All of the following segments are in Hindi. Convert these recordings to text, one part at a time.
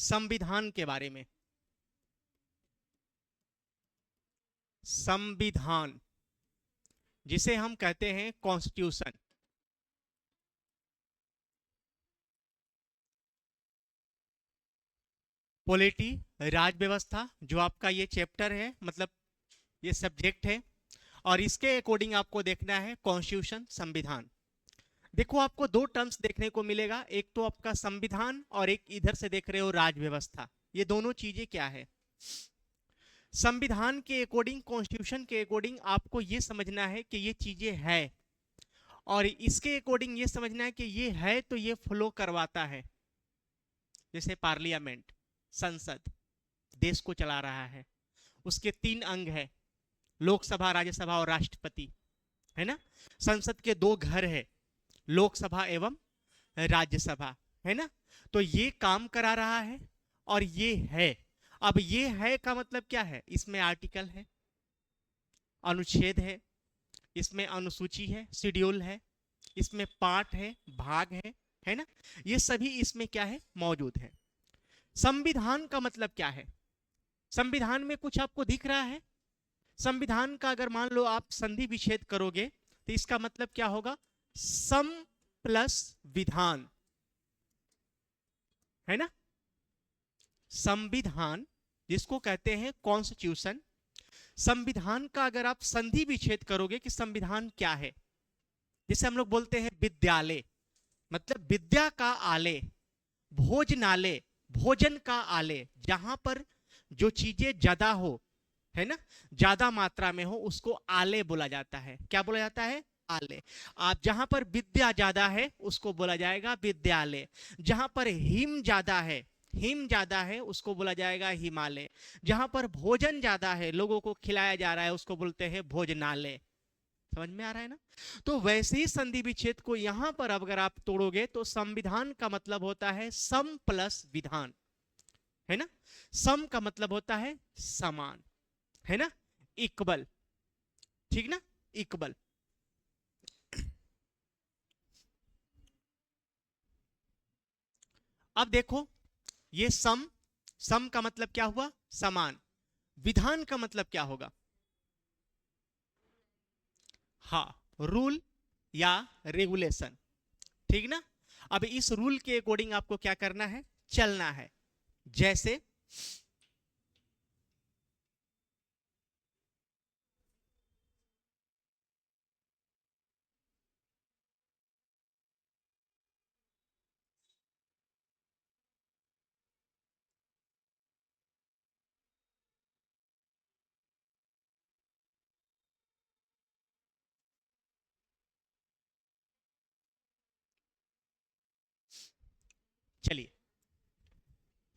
संविधान के बारे में। संविधान जिसे हम कहते हैं कॉन्स्टिट्यूशन। पॉलिटी राज व्यवस्था जो आपका ये चैप्टर है, मतलब ये सब्जेक्ट है, और इसके अकॉर्डिंग आपको देखना है कॉन्स्टिट्यूशन संविधान। देखो आपको दो टर्म्स देखने को मिलेगा, एक तो आपका संविधान और एक इधर से देख रहे हो राज व्यवस्था। ये दोनों चीजें क्या है? संविधान के अकॉर्डिंग, कॉन्स्टिट्यूशन के अकॉर्डिंग आपको ये समझना है कि ये चीजें है, और इसके अकॉर्डिंग ये समझना है कि ये है तो ये फ्लो करवाता है। जैसे पार्लियामेंट, संसद देश को चला रहा है, उसके 3 अंग है, लोकसभा, राज्यसभा और राष्ट्रपति, है ना। संसद के 2 घर है, लोकसभा एवं राज्यसभा, है ना। तो ये काम करा रहा है और ये है। अब ये है का मतलब क्या है? इसमें आर्टिकल है, अनुच्छेद है, इसमें अनुसूची है, शेड्यूल है, इसमें पार्ट है, भाग है ना। ये सभी इसमें क्या है? मौजूद है। संविधान का मतलब क्या है? संविधान में कुछ आपको दिख रहा है? संविधान का अगर मान लो आप संधि विच्छेद करोगे तो इसका मतलब क्या होगा? सम प्लस विधान, है ना। संविधान जिसको कहते हैं कॉन्स्टिट्यूशन, संविधान का अगर आप संधि विच्छेद करोगे कि संविधान क्या है, जैसे हम लोग बोलते हैं विद्यालय, मतलब विद्या का आलय, भोजनालय, भोजन का आलय, जहां पर जो चीजें ज्यादा हो, है ना, ज्यादा मात्रा में हो, उसको आलय बोला जाता है। क्या बोला जाता है? आलय। आप जहां पर विद्या ज्यादा है उसको बोला जाएगा विद्यालय। जहां पर हिम ज्यादा है उसको बोला जाएगा हिमालय। जहां पर भोजन ज्यादा है, लोगों को खिलाया जा रहा है, उसको बोलते हैं भोजनालय। समझ में आ रहा है ना। तो वैसे ही संधि विच्छेद को यहां पर अगर आप तोड़ोगे तो संविधान का मतलब होता है सम प्लस विधान, है ना। सम का मतलब होता है समान, है ना, इक्वल, ठीक ना, इक्वल। अब देखो ये सम का मतलब क्या हुआ? समान। विधान का मतलब क्या होगा? हाँ, रूल या रेगुलेशन, ठीक ना। अब इस रूल के अकॉर्डिंग आपको क्या करना है? चलना है। जैसे चलिए,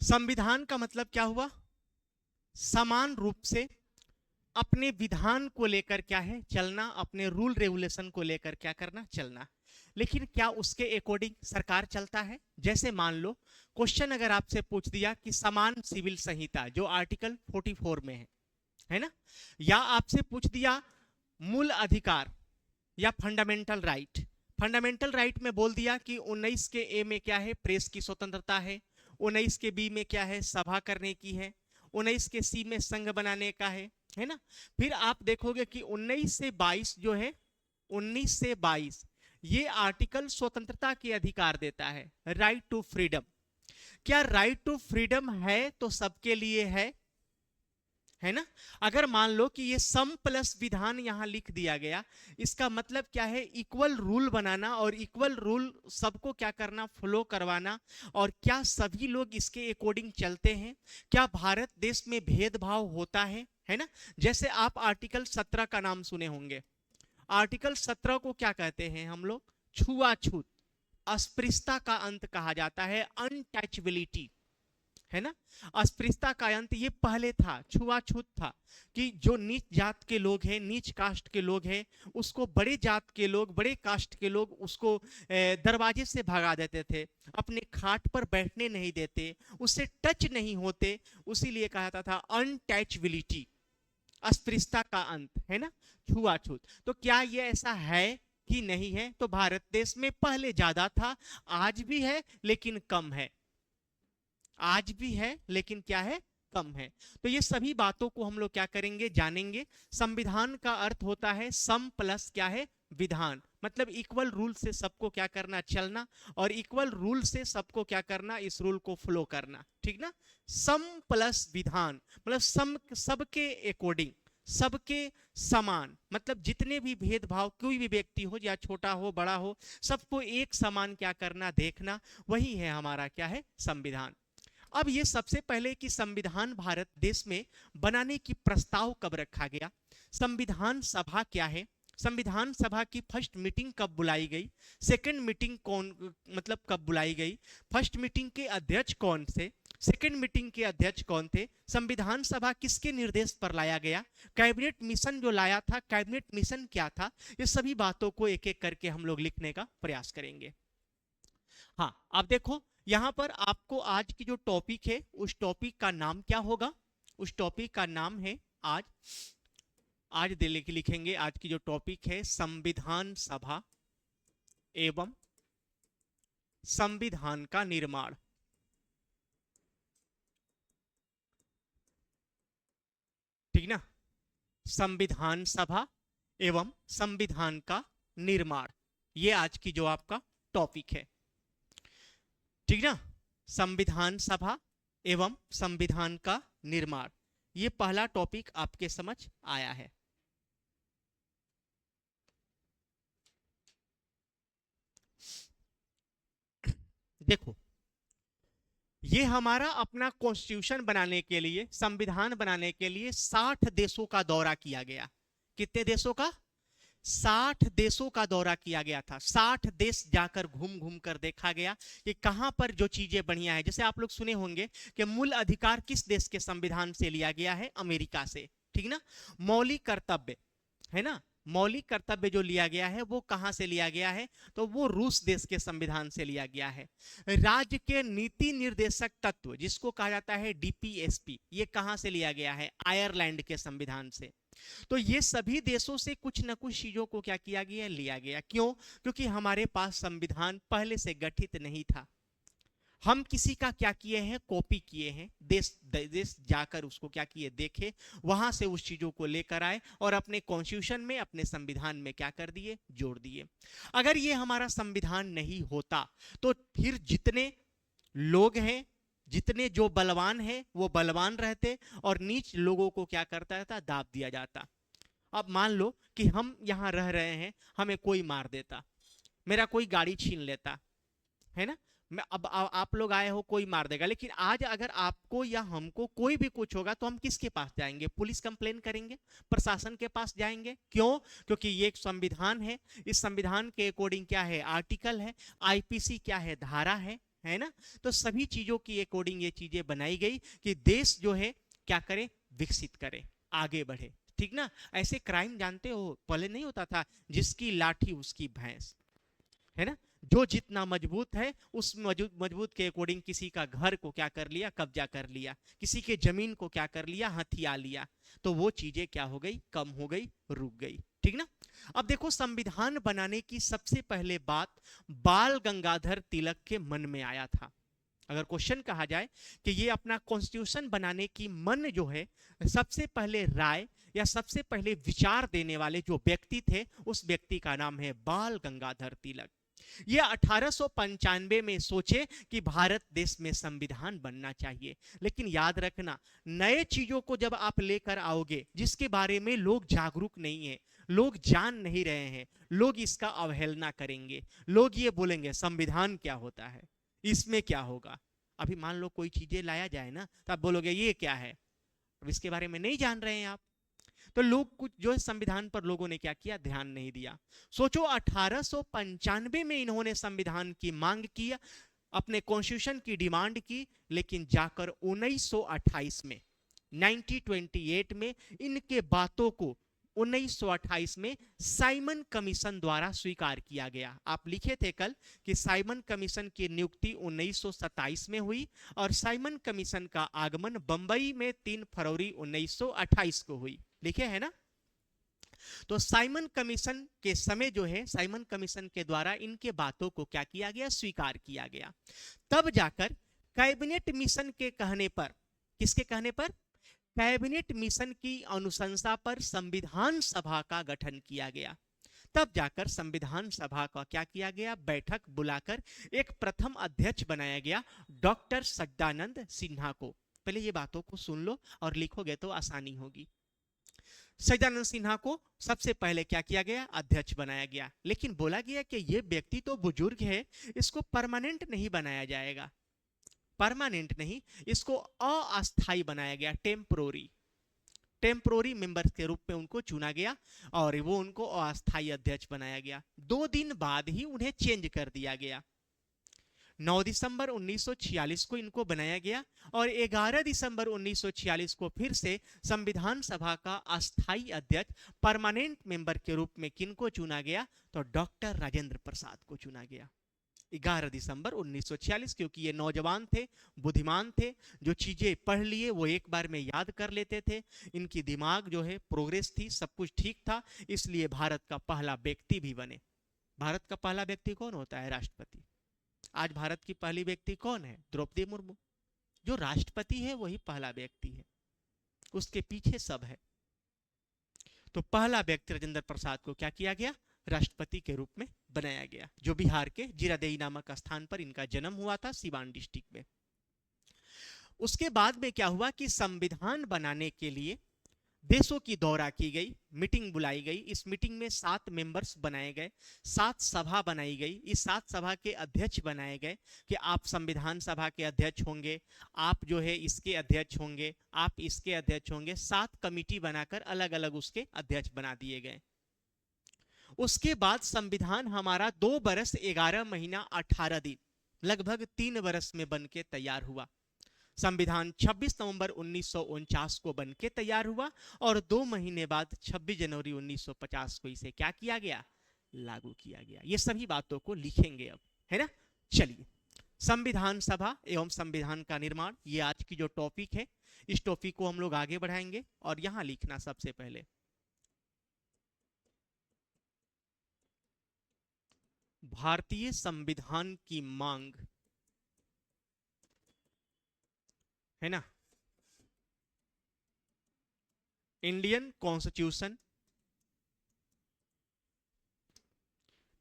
संविधान का मतलब क्या हुआ? समान रूप से अपने विधान को लेकर क्या है? चलना, अपने रूल रेगुलेशन को लेकर क्या करना? चलना। लेकिन क्या उसके अकॉर्डिंग सरकार चलता है? जैसे मान लो क्वेश्चन अगर आपसे पूछ दिया कि समान सिविल संहिता जो आर्टिकल 44 में है ना, या आपसे पूछ दिया मूल अधिकार या फंडामेंटल राइट। फंडामेंटल राइट में बोल दिया कि 19 के ए में क्या है? प्रेस की स्वतंत्रता है। 19 के बी में क्या है? सभा करने की है। 19 के सी में संघ बनाने का है ना। फिर आप देखोगे कि 19 से 22 जो है, 19 से 22 ये आर्टिकल स्वतंत्रता के अधिकार देता है, राइट टू फ्रीडम। क्या राइट टू फ्रीडम है तो सबके लिए है ना। अगर मान लो कि ये सम प्लस विधान यहां लिख दिया गया, इसका मतलब क्या है? इक्वल रूल बनाना, और इक्वल रूल सबको क्या करना? फ्लो करवाना। और क्या सभी लोग इसके अकॉर्डिंग चलते हैं? क्या भारत देश में भेदभाव होता है ना। जैसे आप आर्टिकल 17 का नाम सुने होंगे। आर्टिकल 17 को क्या कहते हैं हम लोग? छुआछूत, अस्पृश्यता का अंत कहा जाता है, अनटचबिलिटी, है ना। अस्पृश्यता का अंत ये पहले था, छुआछूत था, कि जो नीच जात के लोग हैं, नीच कास्ट के लोग हैं, उसको बड़े जात के लोग, बड़े कास्ट के लोग उसको दरवाजे से भगा देते थे, अपने खाट पर बैठने नहीं देते, उससे टच नहीं होते। उसीलिए कहा जाता था अनटचबिलिटी, अस्पृश्यता का अंत, है ना, छुआछूत। तो क्या ये ऐसा है कि नहीं है? तो भारत देश में पहले ज्यादा था, आज भी है लेकिन कम है। आज भी है लेकिन क्या है, कम है। तो ये सभी बातों को हम लोग क्या करेंगे, जानेंगे। संविधान का अर्थ होता है सम प्लस क्या है, विधान, मतलब इक्वल रूल से सबको क्या करना, चलना, और इक्वल रूल से सबको क्या करना, इस रूल को फॉलो करना, ठीक ना। सम प्लस विधान मतलब सम, सबके अकॉर्डिंग, सबके समान, मतलब जितने भी भेदभाव कोई भी व्यक्ति हो, या छोटा हो बड़ा हो, सबको एक समान क्या करना, देखना, वही है हमारा क्या है, संविधान। अब ये सबसे पहले कि संविधान भारत देश में बनाने की प्रस्ताव कब रखा गया, संविधान सभा क्या है, संविधान सभा की फर्स्ट मीटिंग कब बुलाई गई, सेकंड मीटिंग कौन, मतलब कब बुलाई गई, फर्स्ट मीटिंग के अध्यक्ष कौन थे, सेकंड मीटिंग के अध्यक्ष कौन थे, संविधान सभा किसके निर्देश पर लाया गया, कैबिनेट मिशन जो लाया था, कैबिनेट मिशन क्या था, ये सभी बातों को एक एक करके हम लोग लिखने का प्रयास करेंगे। हाँ, अब देखो यहां पर आपको आज की जो टॉपिक है उस टॉपिक का नाम क्या होगा, उस टॉपिक का नाम है आज, आज दिल्ली की लिखेंगे, आज की जो टॉपिक है संविधान सभा एवं संविधान का निर्माण। ठीक ना, संविधान सभा एवं संविधान का निर्माण, ये आज की जो आपका टॉपिक है, ठीक ना। संविधान सभा एवं संविधान का निर्माण, ये पहला टॉपिक आपके समझ आया है। देखो ये हमारा अपना कॉन्स्टिट्यूशन बनाने के लिए, संविधान बनाने के लिए 60 देशों का दौरा किया गया। कितने देशों का, 60 देशों का दौरा किया गया था। 60 देश जाकर घूम घूम कर देखा गया कि कहां पर जो चीजें बढ़िया है। जैसे आप लोग सुने होंगे कि मूल अधिकार किस देश के संविधान से लिया गया है, अमेरिका से, ठीक ना। मौलिक कर्तव्य है ना, मौलिक कर्तव्य जो लिया गया है वो कहां से लिया गया है, तो वो रूस देश के संविधान से लिया गया है। राज्य के नीति निर्देशक तत्व जिसको कहा जाता है डीपीएसपी, ये कहां से लिया गया है, आयरलैंड के संविधान से। तो ये सभी देशों से कुछ न कुछ चीजों को क्या किया गया, लिया गया। क्यों, क्योंकि हमारे पास संविधान पहले से गठित नहीं था, हम किसी का क्या किए हैं, कॉपी किए हैं, देश देश जाकर उसको क्या किए, देखे, वहां से उस चीजों को लेकर आए और अपने कॉन्स्टिट्यूशन में, अपने संविधान में क्या कर दिए, जोड़ दिए। अगर ये हमारा संविधान नहीं होता तो फिर जितने लोग हैं, जितने जो बलवान हैं वो बलवान रहते और नीच लोगों को क्या करता था, दाब दिया जाता। अब मान लो कि हम यहां रह रहे हैं, हमें कोई मार देता, मेरा कोई गाड़ी छीन लेता है ना, मैं अब आप लोग आए हो, कोई मार देगा, लेकिन आज अगर आपको या हमको कोई भी कुछ होगा तो हम किसके पास जाएंगे, पुलिस कंप्लेन करेंगे, प्रशासन के पास जाएंगे। क्यों, क्योंकि ये एक संविधान है, इस संविधान के अकॉर्डिंग क्या है, आर्टिकल है, आईपीसी क्या है, धारा है ना। तो सभी चीजों की अकॉर्डिंग ये चीजें बनाई गई कि देश जो है क्या करे, विकसित करे, आगे बढ़े, ठीक ना। ऐसे क्राइम जानते हो पहले नहीं होता था, जिसकी लाठी उसकी भैंस, है ना, जो जितना मजबूत है उस मजबूत के अकॉर्डिंग किसी का घर को क्या कर लिया, कब्जा कर लिया, किसी के जमीन को क्या कर लिया, हथिया लिया। तो वो चीजें क्या हो गई, कम हो गई, रुक गई, ठीक ना। अब देखो संविधान बनाने की सबसे पहले बात बाल गंगाधर तिलक के मन में आया था। अगर क्वेश्चन कहा जाए कि ये अपना कॉन्स्टिट्यूशन बनाने की मन जो है, सबसे पहले राय या सबसे पहले विचार देने वाले जो व्यक्ति थे, उस व्यक्ति का नाम है बाल गंगाधर तिलक। ये 1895 में सोचे कि भारत देश में संविधान बनना चाहिए। लेकिन याद रखना, नए चीजों को जब आप लेकर आओगे जिसके बारे में लोग जागरूक नहीं है, लोग जान नहीं रहे हैं, लोग इसका अवहेलना करेंगे, लोग ये बोलेंगे संविधान क्या होता है, इसमें क्या होगा। अभी मान लो कोई चीजें लाया जाए ना, तो आप बोलोगे ये क्या है, अब इसके बारे में नहीं जान रहे हैं आप। तो लोग कुछ जो है संविधान पर लोगों ने क्या किया, ध्यान नहीं दिया। सोचो 1895 में इन्होंने संविधान की मांग किया, अपने कॉन्स्टिट्यूशन की डिमांड की, लेकिन जाकर 1928 में 1928 में इनके बातों को 1928 में साइमन कमीशन द्वारा स्वीकार किया गया। आप लिखे थे कल कि साइमन कमीशन की नियुक्ति 1927 में हुई और साइमन कमीशन का आगमन बंबई में 3 फरवरी 1928 को हुई, लिखे है ना। तो साइमन कमीशन के समय जो है, साइमन कमीशन के द्वारा इनके बातों को क्या किया गया, स्वीकार किया गया। तब जाकर कैबिनेट मिशन के कहने पर, किसके कहने पर? कैबिनेट मिशन की अनुशंसा पर संविधान सभा का गठन किया गया। तब जाकर संविधान सभा का क्या किया गया? बैठक बुलाकर एक प्रथम अध्यक्ष बनाया गया, डॉक्टर सच्चिदानंद सिन्हा को। पहले ये बातों को सुन लो और लिखोगे तो आसानी होगी। सच्चिदानंद सिन्हा को सबसे पहले क्या किया गया? अध्यक्ष बनाया गया। लेकिन बोला गया कि ये व्यक्ति तो बुजुर्ग है, इसको परमानेंट नहीं बनाया जाएगा। परमानेंट नहीं, इसको अस्थायी बनाया गया, टेम्पोररी। टेम्पोररी मेंबर के रूप में उनको चुना गया और वो उनको अस्थायी अध्यक्ष बनाया गया। 2 दिन बाद ही उन्हें चेंज कर दिया गया। 9 दिसंबर 1946 को इनको बनाया गया और 11 दिसंबर 1946 को फिर से संविधान सभा का अस्थायी अध्यक्ष परमानेंट मेंबर के रूप में किनको चुना गया? तो डॉक्टर राजेंद्र प्रसाद को चुना गया। 11 दिसंबर 1946, क्योंकि ये नौजवान थे, बुद्धिमान थे, जो चीजें पढ़ लिए वो एक बार में याद कर लेते थे, इनकी दिमाग जो है प्रोग्रेस थी, सब कुछ ठीक था, इसलिए भारत का पहला व्यक्ति भी बने। भारत का पहला व्यक्ति कौन होता है? राष्ट्रपति। आज भारत की पहली व्यक्ति कौन है? द्रौपदी मुर्मू। जो राष्ट्रपति है वही पहला व्यक्ति है, उसके पीछे सब है। तो पहला व्यक्ति राजेंद्र प्रसाद को क्या किया गया? राष्ट्रपति के रूप में बनाया गया, जो बिहार के जीरादेई नामक स्थान पर इनका जन्म हुआ था, सीवान डिस्ट्रिक्ट में। उसके बाद में क्या हुआ कि संविधान बनाने के लिए देशों की दौरा की गई, मीटिंग बुलाई गई। इस मीटिंग में 7 मेंबर्स बनाए गए, 7 सभा बनाई गई। इस 7 सभा के अध्यक्ष बनाए गए कि आप संविधान सभा के अध्यक्ष होंगे, आप जो है इसके अध्यक्ष होंगे, आप इसके अध्यक्ष होंगे। 7 कमिटी बनाकर अलग अलग उसके अध्यक्ष बना दिए गए। उसके बाद संविधान हमारा 2 बरस 11 महीना 18 दिन, लगभग 3 बरस में बन के तैयार हुआ। संविधान 26 नवंबर 1949 को बन के तैयार हुआ और 2 महीने बाद 26 जनवरी 1950 को इसे क्या किया गया? लागू किया गया। ये सभी बातों को लिखेंगे अब, है ना? चलिए, संविधान सभा एवं संविधान का निर्माण, ये आज की जो टॉपिक है, इस टॉपिक को हम लोग आगे बढ़ाएंगे। और यहां लिखना सबसे पहले, भारतीय संविधान की मांग, है ना? इंडियन कॉन्स्टिट्यूशन,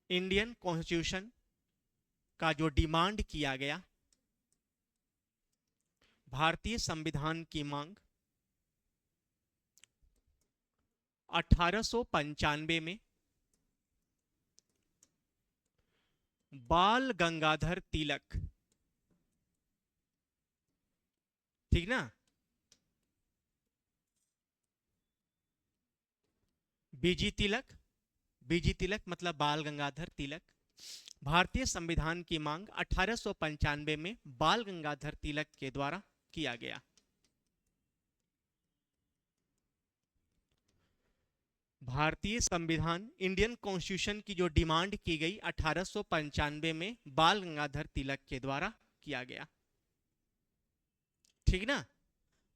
इंडियन कॉन्स्टिट्यूशन का जो डिमांड किया गया, भारतीय संविधान की मांग 1895 में बाल गंगाधर तिलक, ठीक ना? बीजी तिलक, बीजी तिलक मतलब बाल गंगाधर तिलक। भारतीय संविधान की मांग 1895 में बाल गंगाधर तिलक के द्वारा किया गया। भारतीय संविधान, इंडियन कॉन्स्टिट्यूशन की जो डिमांड की गई 1895 में बाल गंगाधर तिलक के द्वारा किया गया, ठीक ना?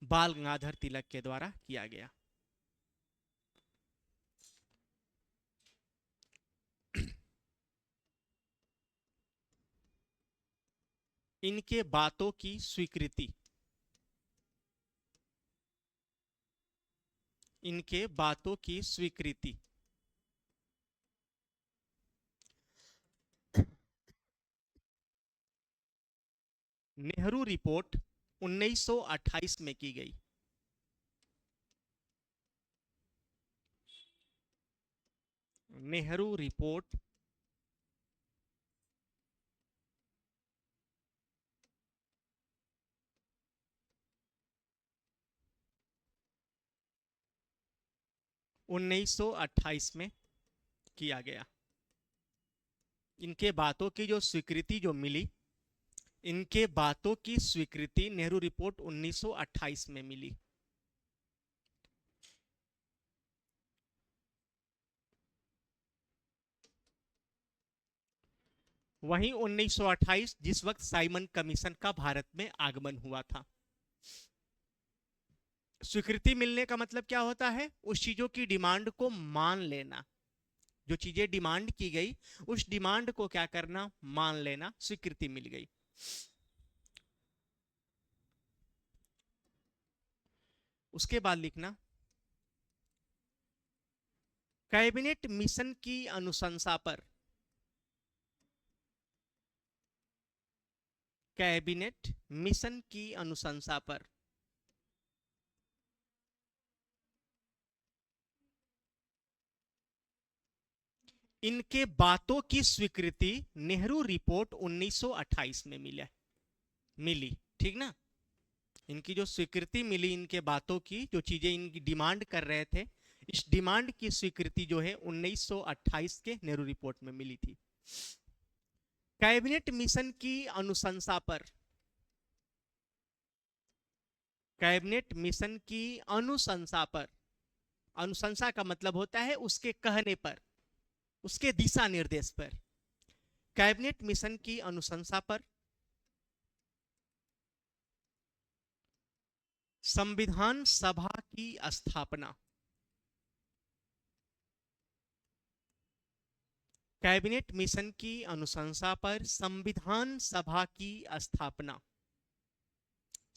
बाल गंगाधर तिलक के द्वारा किया गया। इनके बातों की स्वीकृति, इनके बातों की स्वीकृति नेहरू रिपोर्ट 1928 में की गई। नेहरू रिपोर्ट 1928 में किया गया। इनके बातों की जो स्वीकृति जो मिली, इनके बातों की स्वीकृति नेहरू रिपोर्ट 1928 में मिली। वहीं 1928 जिस वक्त साइमन कमीशन का भारत में आगमन हुआ था। स्वीकृति मिलने का मतलब क्या होता है? उस चीजों की डिमांड को मान लेना। जो चीजें डिमांड की गई उस डिमांड को क्या करना? मान लेना। स्वीकृति मिल गई। उसके बाद लिखना कैबिनेट मिशन की अनुशंसा पर, कैबिनेट मिशन की अनुशंसा पर इनके बातों की स्वीकृति नेहरू रिपोर्ट 1928 में मिली। ठीक ना, इनकी जो स्वीकृति मिली, इनके बातों की जो चीजें इनकी डिमांड कर रहे थे, इस डिमांड की स्वीकृति जो है 1928 के नेहरू रिपोर्ट में मिली थी। कैबिनेट मिशन की अनुशंसा पर, कैबिनेट मिशन की अनुशंसा पर, अनुशंसा का मतलब होता है उसके कहने पर, उसके दिशा निर्देश पर। कैबिनेट मिशन की अनुशंसा पर संविधान सभा की स्थापना, कैबिनेट मिशन की अनुशंसा पर संविधान सभा की स्थापना।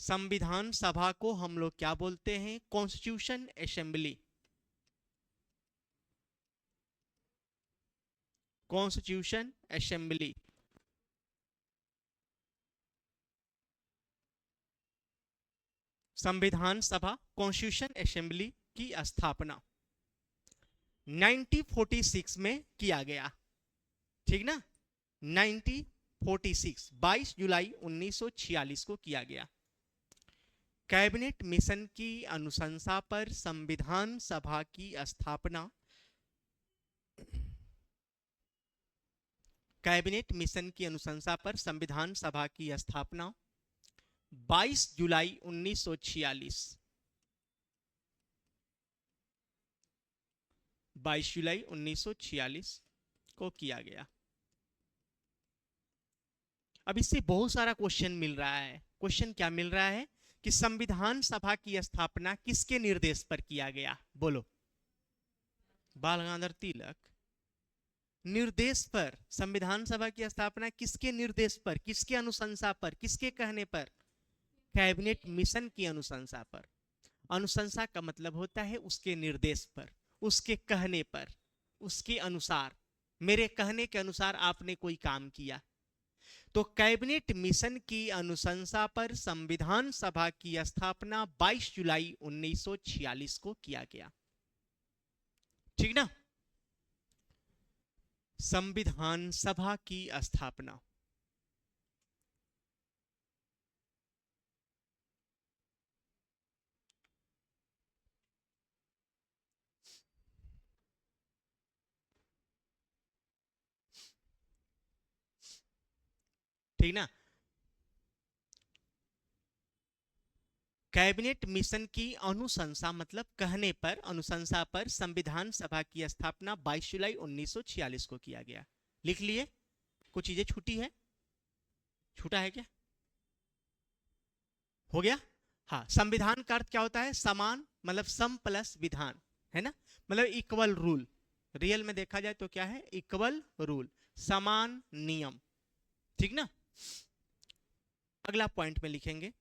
संविधान सभा को हम लोग क्या बोलते हैं? Constitution assembly, constitution assembly. संविधान सभा, कॉन्स्टिट्यूशन असेंबली की स्थापना 1946 में किया गया। ठीक ना, 1946, 22 जुलाई 1946 को किया गया। कैबिनेट मिशन की अनुशंसा पर संविधान सभा की स्थापना, कैबिनेट मिशन की अनुशंसा पर संविधान सभा की स्थापना 22 जुलाई 1946, 22 जुलाई 1946 को किया गया। अब इससे बहुत सारा क्वेश्चन मिल रहा है। क्वेश्चन क्या मिल रहा है कि संविधान सभा की स्थापना किसके निर्देश पर किया गया? बोलो। बाल गंगाधर तिलक निर्देश पर संविधान सभा की स्थापना किसके निर्देश पर, किसके अनुशंसा पर, किसके कहने पर? कैबिनेट मिशन की अनुशंसा पर। अनुशंसा का मतलब होता है उसके निर्देश पर, उसके कहने पर, उसके अनुसार, मेरे कहने के अनुसार आपने कोई काम किया। तो कैबिनेट मिशन की अनुशंसा पर संविधान सभा की स्थापना 22 जुलाई 1946 को किया गया। ठीक ना, संविधान सभा की स्थापना। ठीक ना, कैबिनेट मिशन की अनुशंसा मतलब कहने पर, अनुशंसा पर संविधान सभा की स्थापना 22 जुलाई 1946 को किया गया। लिख लिए? कुछ चीजें छूटी है? छूटा है क्या? हो गया? हाँ, संविधान का अर्थ क्या होता है? समान, मतलब सम प्लस विधान, है ना, मतलब इक्वल रूल। रियल में देखा जाए तो क्या है? इक्वल रूल, समान नियम। ठीक ना, अगला पॉइंट में लिखेंगे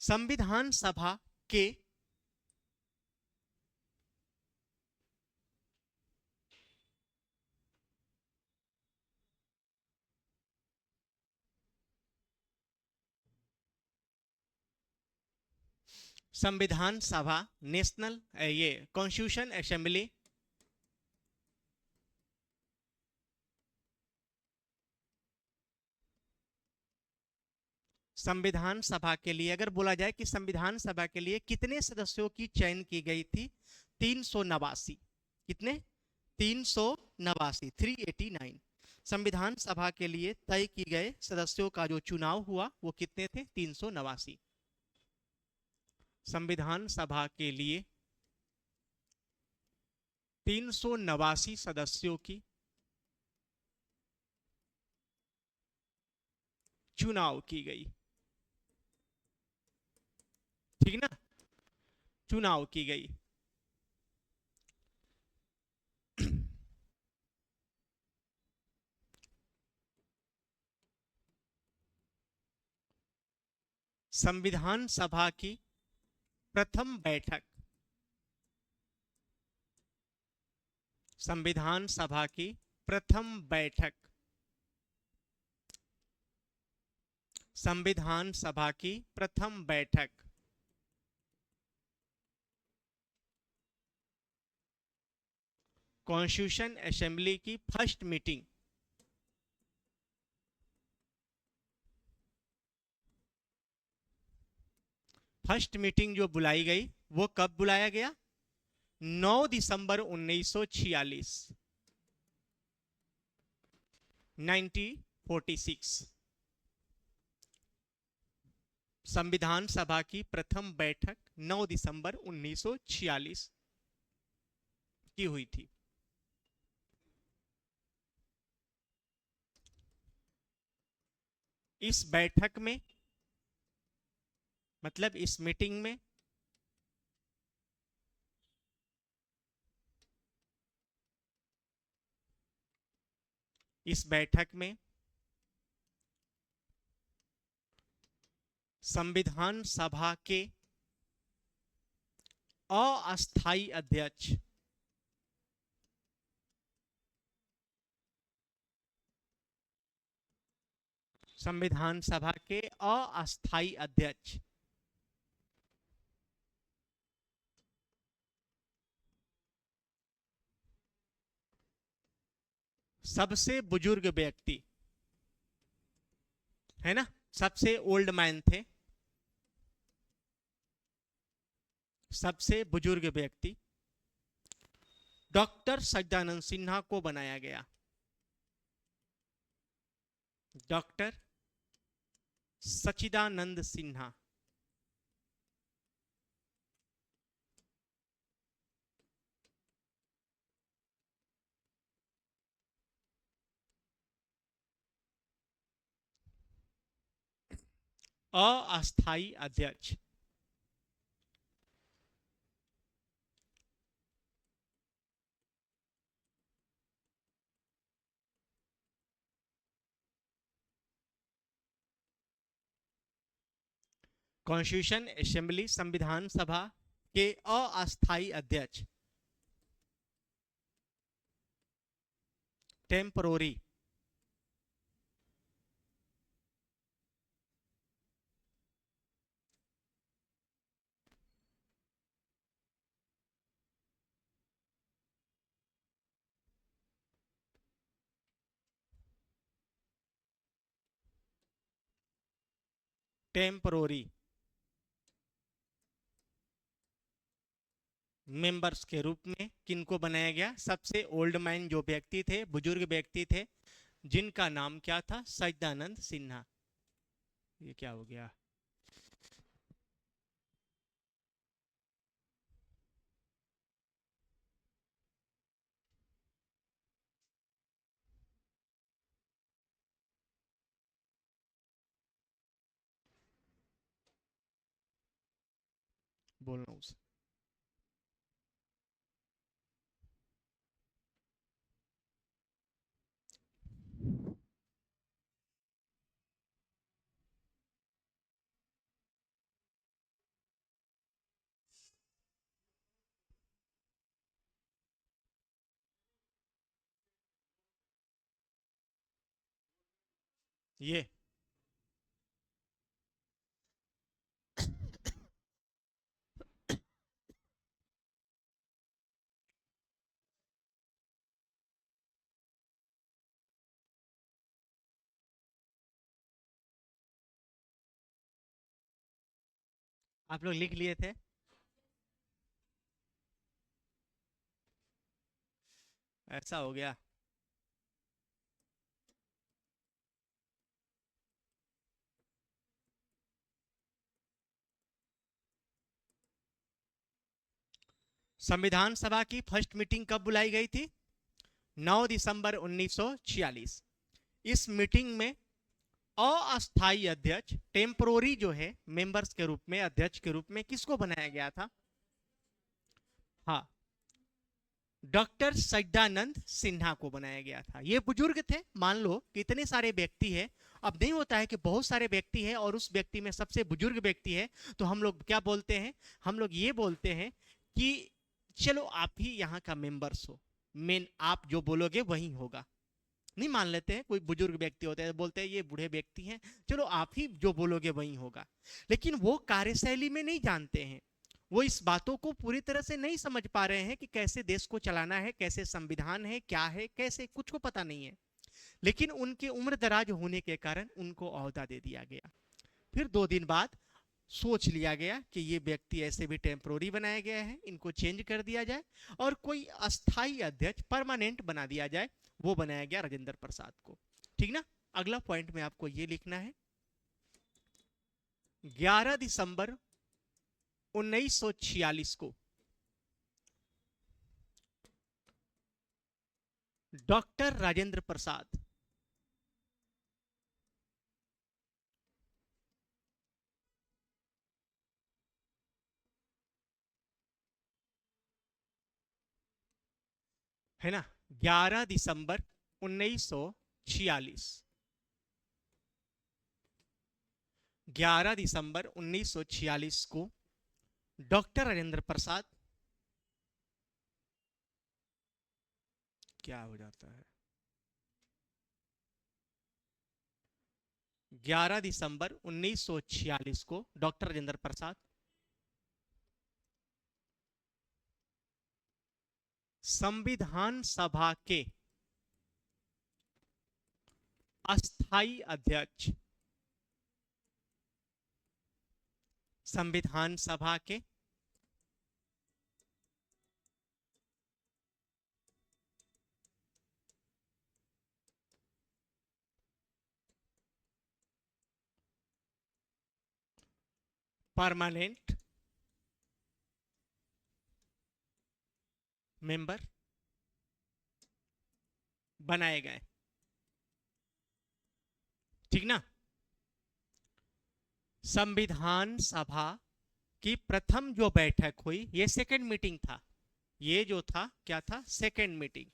संविधान सभा के संविधान सभा, नेशनल ये कॉन्स्टिट्यूशन असेंबली, संविधान सभा के लिए अगर बोला जाए कि संविधान सभा के लिए कितने सदस्यों की चयन की गई थी? 389। कितने? 389, 389। संविधान सभा के लिए तय किए गए सदस्यों का जो चुनाव हुआ वो कितने थे? 389। संविधान सभा के लिए 389 सदस्यों की चुनाव की गई। ठीक ना, चुनाव की गई। संविधान सभा की प्रथम बैठक, संविधान सभा की प्रथम बैठक, संविधान सभा की प्रथम बैठक, कॉन्स्टिट्यूशन असेंबली की फर्स्ट मीटिंग, फर्स्ट मीटिंग जो बुलाई गई वो कब बुलाया गया? 9 दिसंबर 1946, 1946। संविधान सभा की प्रथम बैठक 9 दिसंबर 1946 की हुई थी। इस बैठक में, मतलब इस मीटिंग में इस बैठक में संविधान सभा के अस्थायी अध्यक्ष, संविधान सभा के अस्थायी अध्यक्ष सबसे बुजुर्ग व्यक्ति है ना, सबसे ओल्ड मैन थे, सबसे बुजुर्ग व्यक्ति डॉक्टर सच्चिदानंद सिन्हा को बनाया गया। डॉक्टर सच्चिदानंद सिन्हा, अस्थायी अध्यक्ष। कॉन्स्टिट्यूशन असेंबली, संविधान सभा के अस्थायी अध्यक्ष, टेम्परोरी, टेम्परोरी मेंबर्स के रूप में किनको बनाया गया? सबसे ओल्ड मैन जो व्यक्ति थे, बुजुर्ग व्यक्ति थे, जिनका नाम क्या था? सच्चिदानंद सिन्हा। ये क्या हो गया? बोल रहा हूं उसे। ये आप लोग लिख लिए थे? ऐसा हो गया। संविधान सभा की फर्स्ट मीटिंग कब बुलाई गई थी? 9 दिसंबर 1946। इस मीटिंग में अस्थायी अध्यक्ष, टेम्पोररी जो है मेंबर्स के रूप में, अध्यक्ष के रूप में किसको बनाया गया था? हाँ, डॉक्टर सच्चिदानंद सिन्हा को बनाया गया था। ये बुजुर्ग थे, मान लो कितने सारे व्यक्ति है अब नहीं होता है कि बहुत सारे व्यक्ति हैं और उस व्यक्ति में सबसे बुजुर्ग व्यक्ति है, तो हम लोग क्या बोलते हैं, हम लोग ये बोलते हैं कि चलो आप ही यहाँ का मेंबर्स हो, मेन आप जो बोलोगे वही होगा। नहीं मान लेते हैं, कोई बुजुर्ग व्यक्ति होते हैं, बोलते हैं ये बूढ़े व्यक्ति हैं, चलो आप ही जो बोलोगे वही होगा। लेकिन वो कार्यशैली में नहीं जानते हैं, वो इस बातों को पूरी तरह से नहीं समझ पा रहे हैं कि कैसे देश को चलाना है, कैसे संविधान है, क्या है, कैसे, कुछ को पता नहीं है। लेकिन उनके उम्र दराज होने के कारण उनको ओहदा दे दिया गया। फिर 2 दिन बाद सोच लिया गया कि ये व्यक्ति ऐसे भी टेम्पोररी बनाया गया है, इनको चेंज कर दिया जाए और कोई अस्थाई अध्यक्ष परमानेंट बना दिया जाए। वो बनाया गया राजेंद्र प्रसाद को। ठीक ना। अगला पॉइंट में आपको ये लिखना है, 11 दिसंबर 1946 को डॉक्टर राजेंद्र प्रसाद है ना, 11 दिसंबर 1946, 11 दिसंबर 1946 को डॉक्टर राजेंद्र प्रसाद, क्या हो जाता है, 11 दिसंबर 1946 को डॉक्टर राजेंद्र प्रसाद संविधान सभा के अस्थाई अध्यक्ष, संविधान सभा के परमानेंट मेंबर बनाए गए। ठीक ना। संविधान सभा की प्रथम जो बैठक हुई, ये सेकंड मीटिंग था, ये जो था क्या था, सेकंड मीटिंग।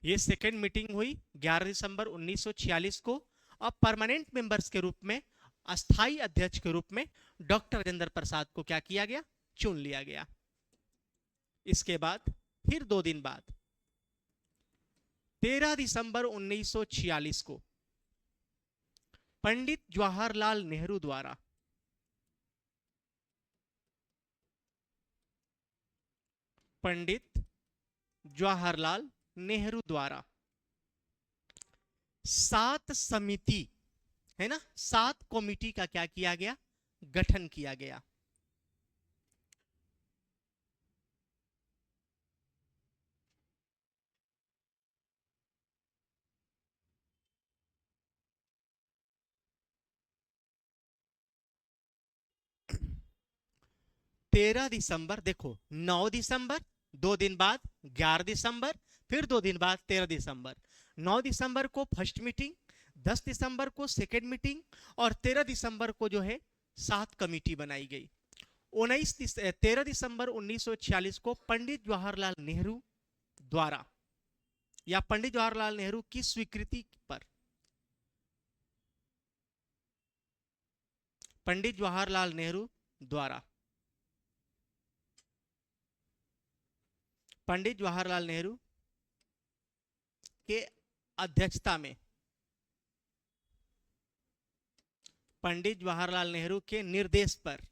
ये सेकंड मीटिंग हुई 11 दिसंबर 1946 को। अब परमानेंट मेंबर्स के रूप में, अस्थाई अध्यक्ष के रूप में डॉक्टर राजेंद्र प्रसाद को क्या किया गया, चुन लिया गया। इसके बाद फिर 2 दिन बाद 13 दिसंबर 1946 को पंडित जवाहरलाल नेहरू द्वारा पंडित जवाहरलाल नेहरू द्वारा 7 समिति, है ना, 7 कमेटी का क्या किया गया, गठन किया गया। तेरह दिसंबर, देखो 9 दिसंबर, 2 दिन बाद 11 दिसंबर, फिर 2 दिन बाद 13 दिसंबर। 9 दिसंबर को फर्स्ट मीटिंग, 10 दिसंबर को सेकेंड मीटिंग और 13 दिसंबर को जो है 7 कमेटी बनाई गई। 13 दिसंबर 1946 को पंडित जवाहरलाल नेहरू द्वारा या पंडित जवाहरलाल नेहरू की स्वीकृति पर, पंडित जवाहरलाल नेहरू द्वारा पंडित जवाहरलाल नेहरू के अध्यक्षता में, पंडित जवाहरलाल नेहरू के निर्देश पर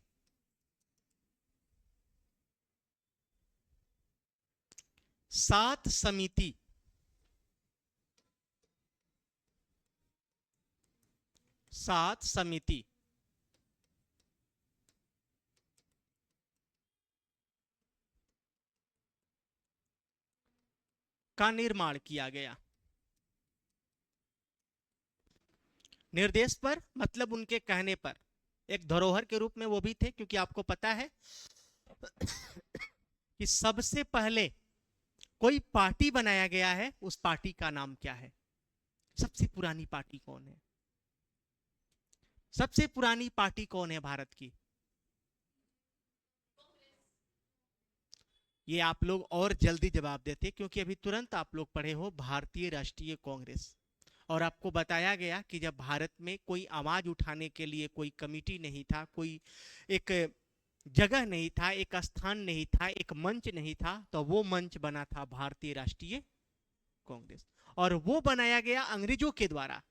7 समिति, सात समिति का निर्माण किया गया। निर्देश पर मतलब उनके कहने पर, एक धरोहर के रूप में वो भी थे, क्योंकि आपको पता है कि सबसे पहले कोई पार्टी बनाया गया है, उस पार्टी का नाम क्या है, सबसे पुरानी पार्टी कौन है, सबसे पुरानी पार्टी कौन है भारत की, ये आप लोग और जल्दी जवाब देते, क्योंकि अभी तुरंत आप लोग पढ़े हो भारतीय राष्ट्रीय कांग्रेस, और आपको बताया गया कि जब भारत में कोई आवाज उठाने के लिए कोई कमिटी नहीं था, कोई एक जगह नहीं था, एक स्थान नहीं था, एक मंच नहीं था, तो वो मंच बना था भारतीय राष्ट्रीय कांग्रेस। और वो बनाया गया अंग्रेजों के द्वारा।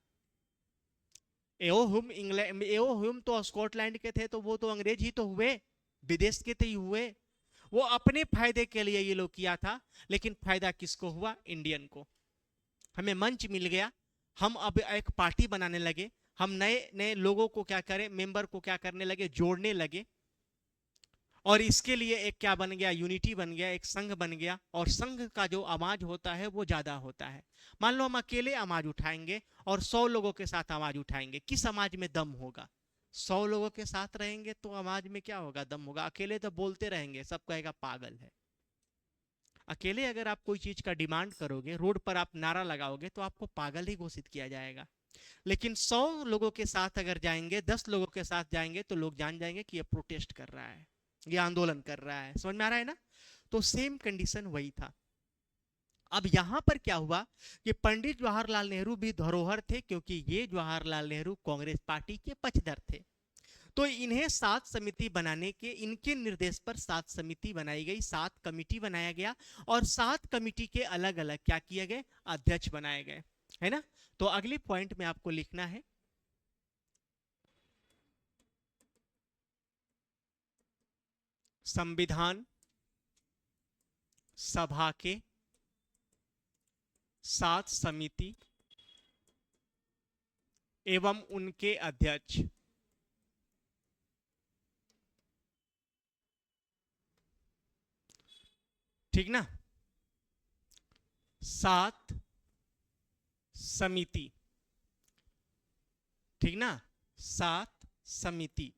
एओ ह्यूम तो स्कॉटलैंड के थे, तो वो तो अंग्रेज ही तो हुए, विदेश के तो ही हुए। वो अपने फायदे के लिए ये लोग किया था, लेकिन फायदा किसको हुआ? इंडियन को। हमें मंच मिल गया, हम अब एक पार्टी बनाने लगे, हम नए नए लोगों को क्या करें, मेंबर को क्या करने लगे, जोड़ने लगे। और इसके लिए एक क्या बन गया? यूनिटी बन गया, एक संघ बन गया। और संघ का जो आवाज होता है वो ज्यादा होता है। मान लो हम अकेले आवाज उठाएंगे और 100 लोगों के साथ आवाज उठाएंगे, किस आवाज में दम होगा? 100 लोगों के साथ रहेंगे तो आवाज में क्या होगा? दम होगा। अकेले तो बोलते रहेंगे, सब कहेगा पागल है। अकेले अगर आप कोई चीज का डिमांड करोगे, रोड पर आप नारा लगाओगे, तो आपको पागल ही घोषित किया जाएगा। लेकिन 100 लोगों के साथ अगर जाएंगे, 10 लोगों के साथ जाएंगे, तो लोग जान जाएंगे कि ये प्रोटेस्ट कर रहा है, ये आंदोलन कर रहा है। समझ में आ रहा है ना? तो सेम कंडीशन वही था। अब यहां पर क्या हुआ कि पंडित जवाहरलाल नेहरू भी धरोहर थे, क्योंकि ये जवाहरलाल नेहरू कांग्रेस पार्टी के पक्षधर थे। तो इन्हें 7 समिति बनाने के, इनके निर्देश पर 7 समिति बनाई गई, 7 कमिटी बनाया गया। और 7 कमिटी के अलग अलग क्या किए गए? अध्यक्ष बनाए गए, है ना? तो अगले पॉइंट में आपको लिखना है संविधान सभा के 7 समिति एवं उनके अध्यक्ष। ठीक ना? 7 समिति, ठीक ना? 7 समिति।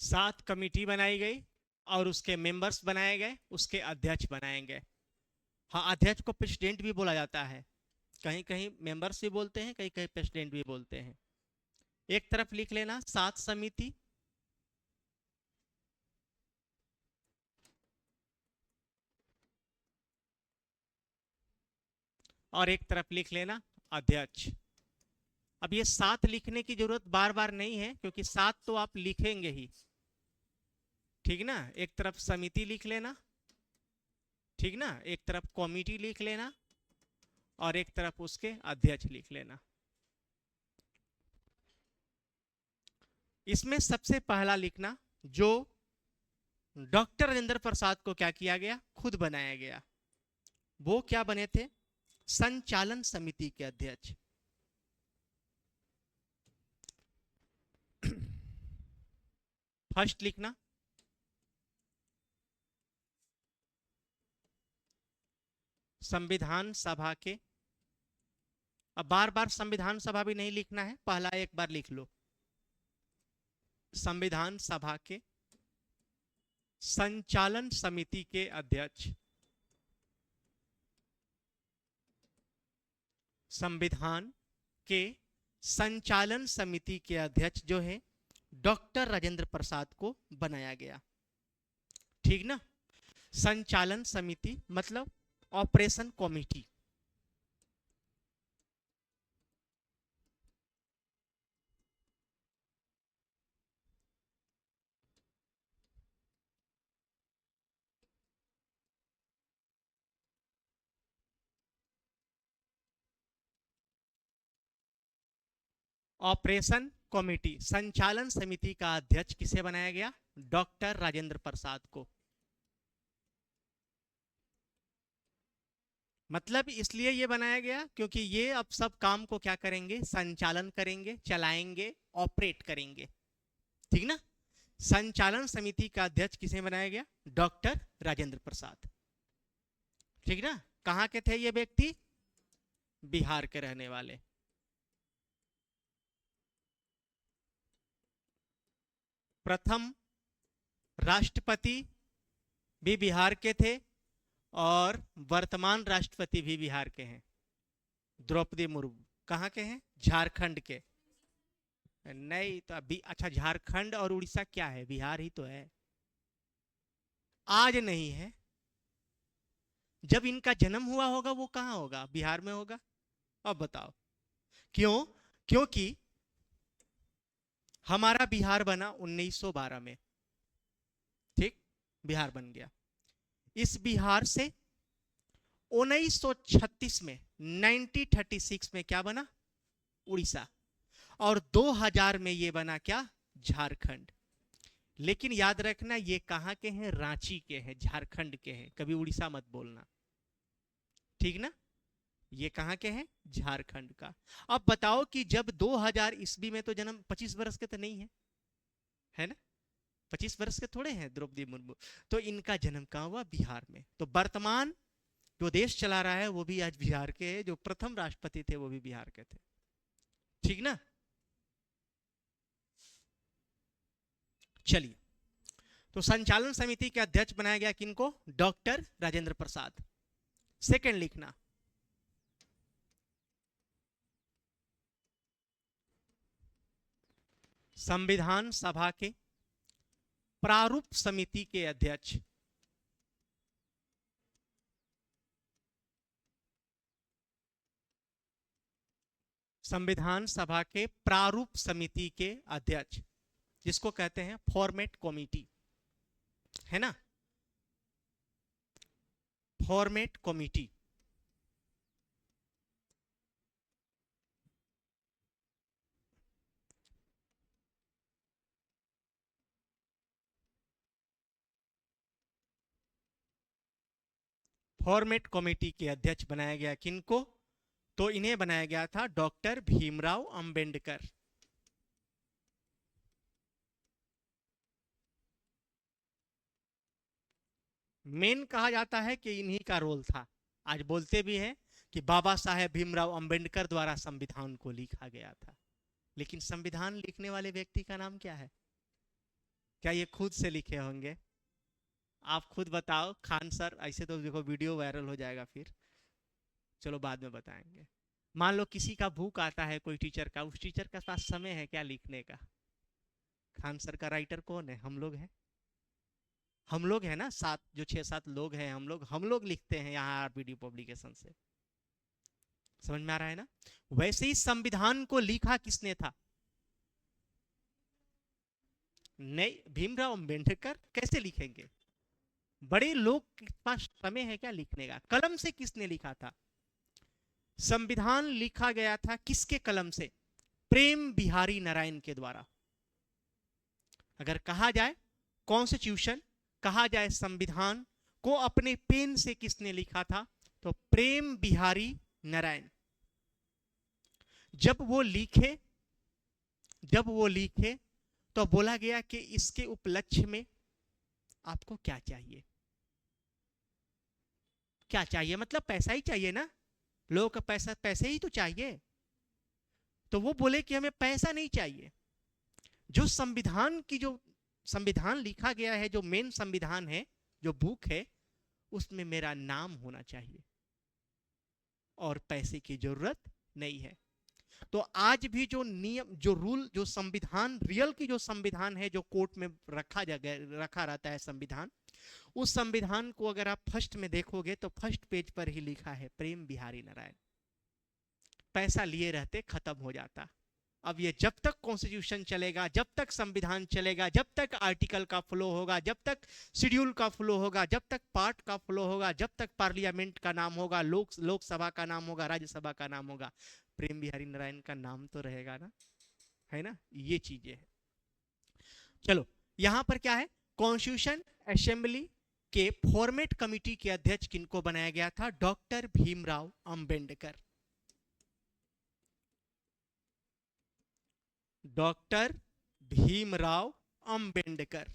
सात कमिटी बनाई गई और उसके मेंबर्स बनाए गए, उसके अध्यक्ष बनाए गए। हाँ, अध्यक्ष को प्रेसिडेंट भी बोला जाता है, कहीं कहीं मेंबर्स भी बोलते हैं, कहीं कहीं प्रेसिडेंट भी बोलते हैं। एक तरफ लिख लेना 7 समिति, और एक तरफ लिख लेना अध्यक्ष। अब ये 7 लिखने की जरूरत बार बार नहीं है, क्योंकि 7 तो आप लिखेंगे ही। ठीक ना? एक तरफ समिति लिख लेना, ठीक ना? एक तरफ कमेटी लिख लेना, और एक तरफ उसके अध्यक्ष लिख लेना। इसमें सबसे पहला लिखना, जो डॉक्टर राजेंद्र प्रसाद को क्या किया गया? खुद बनाया गया। वो क्या बने थे? संचालन समिति के अध्यक्ष। फर्स्ट लिखना संविधान सभा के, अब बार बार संविधान सभा भी नहीं लिखना है, पहला एक बार लिख लो, संविधान सभा के संचालन समिति के अध्यक्ष। संविधान के संचालन समिति के अध्यक्ष जो है डॉक्टर राजेंद्र प्रसाद को बनाया गया। ठीक ना? संचालन समिति मतलब ऑपरेशन कमेटी। ऑपरेशन कमेटी, संचालन समिति का अध्यक्ष किसे बनाया गया? डॉक्टर राजेंद्र प्रसाद को। मतलब इसलिए ये बनाया गया क्योंकि ये अब सब काम को क्या करेंगे? संचालन करेंगे, चलाएंगे, ऑपरेट करेंगे। ठीक ना? संचालन समिति का अध्यक्ष किसे बनाया गया? डॉक्टर राजेंद्र प्रसाद। ठीक ना? कहां के थे ये व्यक्ति? बिहार के रहने वाले। प्रथम राष्ट्रपति भी बिहार के थे और वर्तमान राष्ट्रपति भी बिहार के हैं। द्रौपदी मुर्मू कहाँ के हैं? झारखंड के। नहीं तो अभी अच्छा, झारखंड और उड़ीसा क्या है? बिहार ही तो है। आज नहीं है, जब इनका जन्म हुआ होगा वो कहाँ होगा? बिहार में होगा। अब बताओ क्यों? क्योंकि हमारा बिहार बना 1912 में, ठीक, बिहार बन गया। इस बिहार से 1936 में 1936 में क्या बना? उड़ीसा। और 2000 में ये बना क्या? झारखंड। लेकिन याद रखना ये कहां के हैं? रांची के हैं, झारखंड के हैं, कभी उड़ीसा मत बोलना, ठीक ना? ये कहां के हैं? झारखंड का। अब बताओ कि जब 2000 ईस्वी में तो जन्म 25 वर्ष के तो नहीं है, है ना? 25 वर्ष के थोड़े हैं द्रौपदी मुर्मू। तो इनका जन्म कहां हुआ? बिहार में। तो वर्तमान जो देश चला रहा है वो भी आज बिहार के हैं, जो प्रथम राष्ट्रपति थे वो भी बिहार के थे, ठीक ना? चलिए, तो संचालन समिति के अध्यक्ष बनाया गया किनको? डॉक्टर राजेंद्र प्रसाद। सेकंड लिखना, संविधान सभा के प्रारूप समिति के अध्यक्ष संविधान सभा के प्रारूप समिति के अध्यक्ष, जिसको कहते हैं फॉर्मेट कमेटी, है ना? Format committee. फॉर्मेट कमेटी के अध्यक्ष बनाया गया किनको? तो इन्हें बनाया गया था डॉक्टर भीमराव अंबेडकर। मेन कहा जाता है कि इन्हीं का रोल था। आज बोलते भी हैं कि बाबा साहेब भीमराव अंबेडकर द्वारा संविधान को लिखा गया था। लेकिन संविधान लिखने वाले व्यक्ति का नाम क्या है? क्या ये खुद से लिखे होंगे? आप खुद बताओ खान सर। ऐसे तो देखो वीडियो वायरल हो जाएगा फिर, चलो बाद में बताएंगे। मान लो किसी का भूख आता है कोई टीचर का, उस टीचर के पास समय है क्या लिखने का? खान सर का राइटर कौन है? हम लोग हैं। हम लोग हैं ना, सात जो 6-7 लोग हैं, हम लोग लिखते हैं यहाँ आरपीडी पब्लिकेशन से। समझ में आ रहा है ना? वैसे ही संविधान को लिखा किसने था? नहीं, भीमराव अंबेडकर। कैसे लिखेंगे? बड़े लोग के पास समय है क्या लिखने का? कलम से किसने लिखा था? संविधान लिखा गया था किसके कलम से? प्रेम बिहारी नारायण के द्वारा। अगर कहा जाए कॉन्स्टिट्यूशन, कहा जाए संविधान को अपने पेन से किसने लिखा था? तो प्रेम बिहारी नारायण। जब वो लिखे तो बोला गया कि इसके उपलक्ष्य में आपको क्या चाहिए? क्या चाहिए मतलब पैसा ही चाहिए ना? लोगों का पैसा, पैसे ही तो चाहिए। तो वो बोले कि हमें पैसा नहीं चाहिए, जो संविधान लिखा गया है, जो मेन संविधान है, जो बुक है, उसमें मेरा नाम होना चाहिए और पैसे की जरूरत नहीं है। तो आज भी जो नियम, जो रूल, जो संविधान रियल की जो संविधान है, जो कोर्ट में रखा रहता है संविधान, उस संविधान को अगर आप फर्स्ट में देखोगे तो फर्स्ट पेज पर ही लिखा है प्रेम बिहारी नारायण। पैसा लिए रहते खत्म हो जाता। अब ये जब तक कॉन्स्टिट्यूशन चलेगा, जब तक संविधान चलेगा, जब तक आर्टिकल का फ्लो होगा, जब तक शेड्यूल का फ्लो होगा, जब तक पार्ट का फ्लो होगा, जब तक पार्लियामेंट का नाम होगा, लोकसभा का नाम होगा, राज्यसभा का नाम होगा, प्रेम बिहारी नारायण का नाम तो रहेगा ना, है ना? ये चीजें हैं। चलो, यहां पर क्या है? कॉन्स्टिट्यूशन असेंबली के फॉर्मेट कमिटी के अध्यक्ष किनको बनाया गया था? Doctor Bhimrao Ambedkar. Doctor Bhimrao Ambedkar.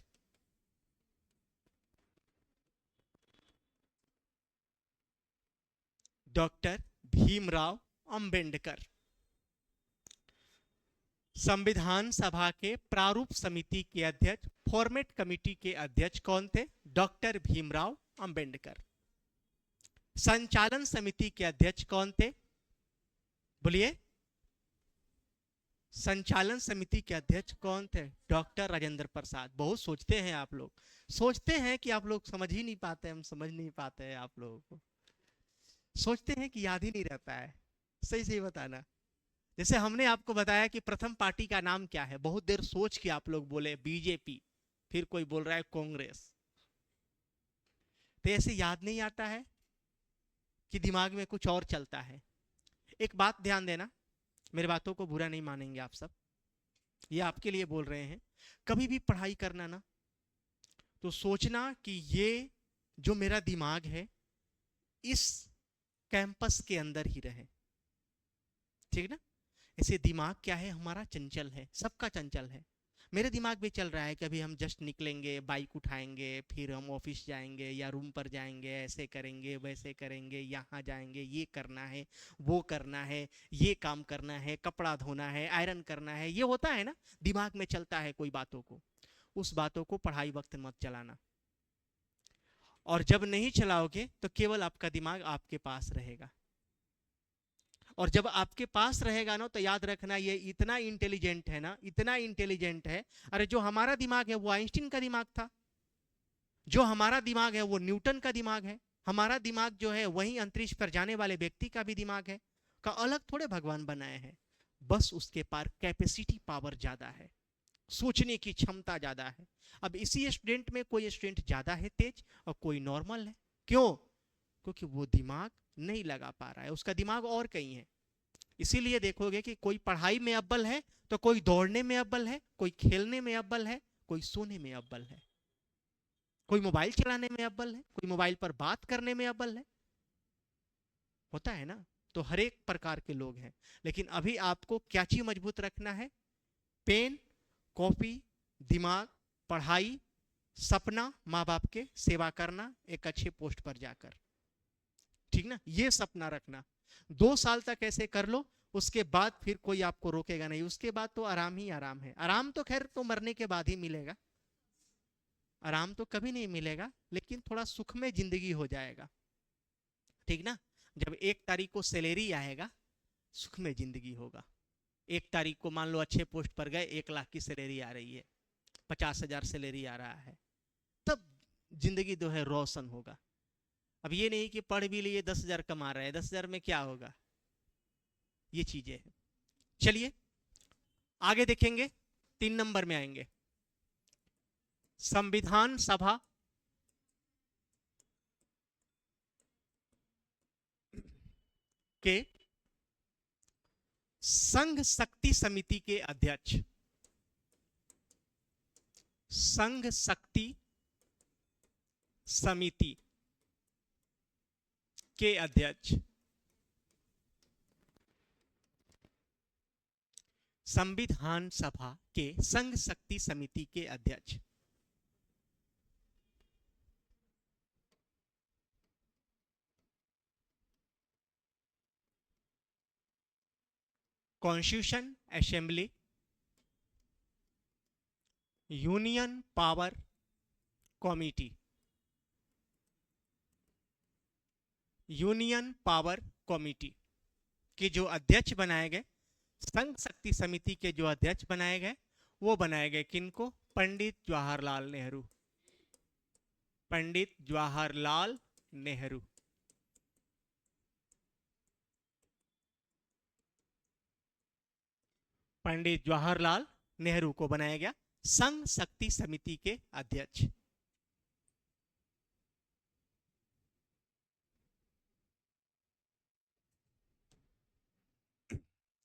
Doctor Bhimrao Ambedkar. संविधान सभा के प्रारूप समिति के अध्यक्ष, फॉर्मेट कमेटी के अध्यक्ष कौन थे? डॉक्टर भीमराव अंबेडकर। संचालन समिति के अध्यक्ष कौन थे? बोलिए। संचालन समिति के अध्यक्ष कौन थे? डॉक्टर राजेंद्र प्रसाद। बहुत सोचते हैं आप लोग, सोचते हैं कि आप लोग समझ ही नहीं पाते, हम समझ नहीं पाते हैं आप लोगों को, सोचते हैं कि याद ही नहीं रहता है। सही सही बताना। जैसे हमने आपको बताया कि प्रथम पार्टी का नाम क्या है, बहुत देर सोच के आप लोग बोले बीजेपी, फिर कोई बोल रहा है कांग्रेस, तो ऐसे याद नहीं आता है कि दिमाग में कुछ और चलता है। एक बात ध्यान देना, मेरे बातों को बुरा नहीं मानेंगे आप सब, ये आपके लिए बोल रहे हैं। कभी भी पढ़ाई करना ना, तो सोचना कि ये जो मेरा दिमाग है इस कैंपस के अंदर ही रहे, ठीक ना। ऐसे दिमाग क्या है हमारा, चंचल है, सबका चंचल है। मेरे दिमाग में चल रहा है कि अभी हम जस्ट निकलेंगे, बाइक उठाएंगे, फिर हम ऑफिस जाएंगे या रूम पर जाएंगे, ऐसे करेंगे वैसे करेंगे, यहाँ जाएंगे, ये करना है वो करना है, ये काम करना है, कपड़ा धोना है, आयरन करना है, ये होता है ना, दिमाग में चलता है कोई बातों को। उस बातों को पढ़ाई वक्त मत चलाना, और जब नहीं चलाओगे तो केवल आपका दिमाग आपके पास रहेगा, और जब आपके पास रहेगा ना, तो याद रखना ये इतना इंटेलिजेंट है ना, इतना इंटेलिजेंट है। अरे जो हमारा दिमाग है वो आइंस्टीन का दिमाग था, जो हमारा दिमाग है वो न्यूटन का दिमाग है, हमारा दिमाग जो है वही अंतरिक्ष पर जाने वाले व्यक्ति का भी दिमाग है, का अलग थोड़े भगवान बनाए हैं। बस उसके पार कैपेसिटी पावर ज्यादा है, सोचने की क्षमता ज्यादा है। अब इसी स्टूडेंट में कोई स्टूडेंट ज्यादा है तेज और कोई नॉर्मल है। क्यों? क्योंकि वो दिमाग नहीं लगा पा रहा है, उसका दिमाग और कहीं है। इसीलिए देखोगे कि कोई पढ़ाई में अव्वल है, तो कोई दौड़ने में अव्वल है, कोई खेलने में अव्वल है, कोई सोने में अव्वल है, कोई मोबाइल चलाने में अव्वल है, कोई मोबाइल पर बात करने में अव्वल है। होता है ना। तो हर एक प्रकार के लोग हैं, लेकिन अभी आपको क्या चीज मजबूत रखना है? पेन, कॉपी, दिमाग, पढ़ाई, सपना, माँ बाप के सेवा करना एक अच्छे पोस्ट पर जाकर, ठीक ना, ये सपना रखना। 2 साल तक ऐसे कर लो, उसके बाद फिर कोई आपको रोकेगा नहीं, उसके बाद तो आराम ही आराम है। आराम तो खैर तो मरने के बाद ही मिलेगा, आराम तो कभी नहीं मिलेगा, लेकिन थोड़ा सुख में जिंदगी हो जाएगा, ठीक ना। जब 1 तारीख को सैलरी आएगा, सुख में जिंदगी होगा। 1 तारीख को मान लो अच्छे पोस्ट पर गए, 1 लाख की सैलरी आ रही है, 50,000 सैलरी आ रहा है, तब जिंदगी जो है रोशन होगा। अब ये नहीं कि पढ़ भी लिए 10,000 कमा रहे हैं, 10,000 में क्या होगा, ये चीजें हैं। चलिए आगे देखेंगे, 3 नंबर में आएंगे। संविधान सभा के संघ शक्ति समिति के अध्यक्ष, संघ शक्ति समिति के अध्यक्ष, संविधान सभा के संघ शक्ति समिति के अध्यक्ष, constitution assembly, union power committee, union power committee के जो अध्यक्ष बनाए गए, संघ शक्ति समिति के जो अध्यक्ष बनाए गए, वो बनाए गए किनको? पंडित जवाहरलाल नेहरू, पंडित जवाहरलाल नेहरू। पंडित जवाहरलाल नेहरू को बनाया गया संघ शक्ति समिति के अध्यक्ष।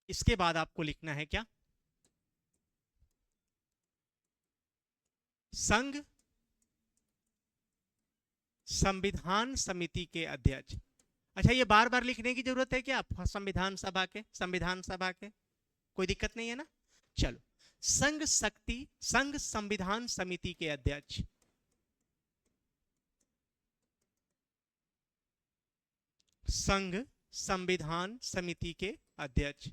इसके बाद आपको लिखना है क्या? संघ संविधान समिति के अध्यक्ष। अच्छा, ये बार बार लिखने की जरूरत है क्या? संविधान सभा के, संविधान सभा के, कोई दिक्कत नहीं है ना। चलो, संघ शक्ति, संघ संविधान समिति के अध्यक्ष, संघ संविधान समिति के अध्यक्ष।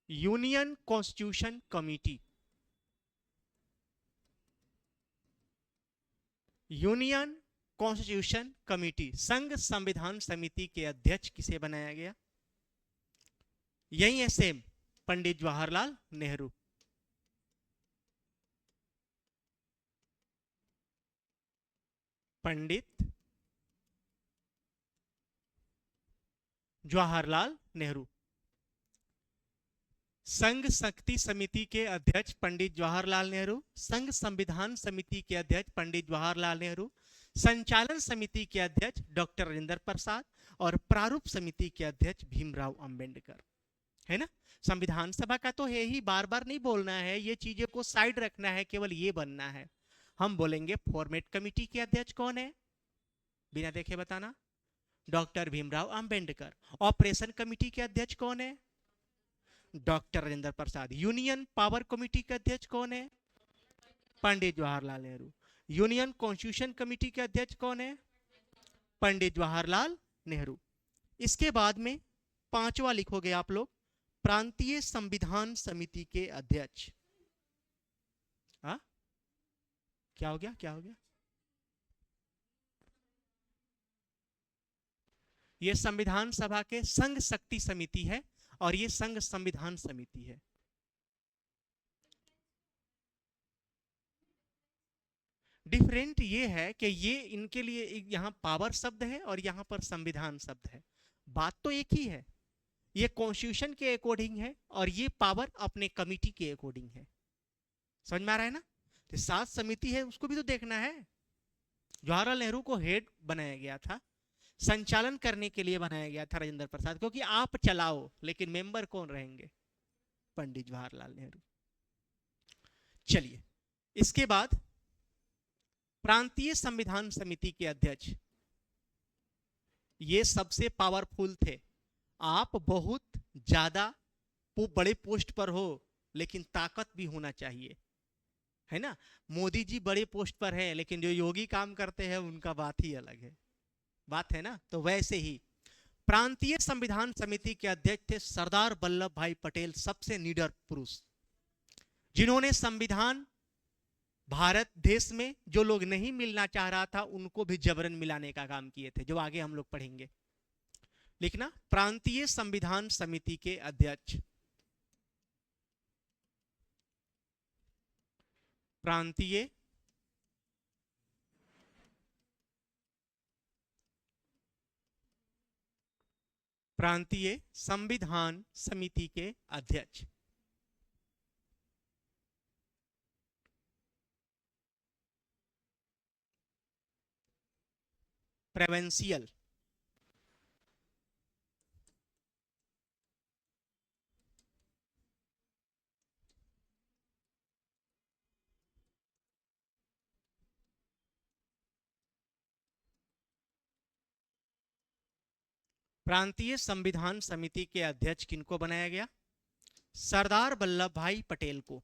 Union constitution committee, union constitution committee, संघ संविधान समिति के अध्यक्ष किसे बनाया गया? यही है सेम, पंडित जवाहरलाल नेहरू। पंडित जवाहरलाल नेहरू। संघ शक्ति समिति के अध्यक्ष पंडित जवाहरलाल नेहरू, संघ संविधान समिति के अध्यक्ष पंडित जवाहरलाल नेहरू, संचालन समिति के अध्यक्ष डॉक्टर राजेंद्र प्रसाद और प्रारूप समिति के अध्यक्ष भीमराव अंबेडकर। है ना? संविधान सभा का तो है ही, बार बार नहीं बोलना है, ये चीजें को साइड रखना है, केवल ये बनना है। हम बोलेंगे फॉर्मेट कमेटी के अध्यक्ष कौन है, बिना देखे बताना, doctor Bhimrao Ambedkar. Operation committee के अध्यक्ष कौन है, doctor Rajendra Prasad. Union power committee के अध्यक्ष कौन है, Pandit Jawaharlal Nehru. Union constitution committee के अध्यक्ष कौन है, पंडित जवाहरलाल नेहरू। इसके बाद में पांचवा लिखोगे आप लोग, प्रांतीय संविधान समिति के अध्यक्ष। हाँ, क्या हो गया, क्या हो गया? ये संविधान सभा के संघ शक्ति समिति है और ये संघ संविधान समिति है। डिफरेंट ये है कि ये इनके लिए यहां पावर शब्द है और यहां पर संविधान शब्द है। बात तो एक ही है, ये कॉन्स्टिट्यूशन के अकॉर्डिंग है और ये पावर अपने कमिटी के अकॉर्डिंग है। समझ में आ रहा है ना? तो 7 समिति है, उसको भी तो देखना है। जवाहरलाल नेहरू को हेड बनाया गया था, संचालन करने के लिए बनाया गया था राजेंद्र प्रसाद, क्योंकि आप चलाओ, लेकिन मेंबर कौन रहेंगे, पंडित जवाहरलाल नेहरू। चलिए, इसके बाद प्रांतीय संविधान समिति के अध्यक्ष, ये सबसे पावरफुल थे। आप बहुत ज्यादा बड़े पोस्ट पर हो, लेकिन ताकत भी होना चाहिए, है ना? मोदी जी बड़े पोस्ट पर हैं, लेकिन जो योगी काम करते हैं उनका बात ही अलग है, बात है ना? तो वैसे ही प्रांतीय संविधान समिति के अध्यक्ष थे सरदार वल्लभ भाई पटेल, सबसे निडर पुरुष, जिन्होंने संविधान भारत देश में जो लोग नहीं मिलना चाह रहा था उनको भी जबरन मिलाने का काम किए थे, जो आगे हम लोग पढ़ेंगे। लिखना, प्रांतीय संविधान समिति के अध्यक्ष, प्रांतीय प्रांतीय संविधान समिति के अध्यक्ष। प्रेवेंशियल, प्रांतीय संविधान समिति के अध्यक्ष किनको बनाया गया? सरदार वल्लभ भाई पटेल को।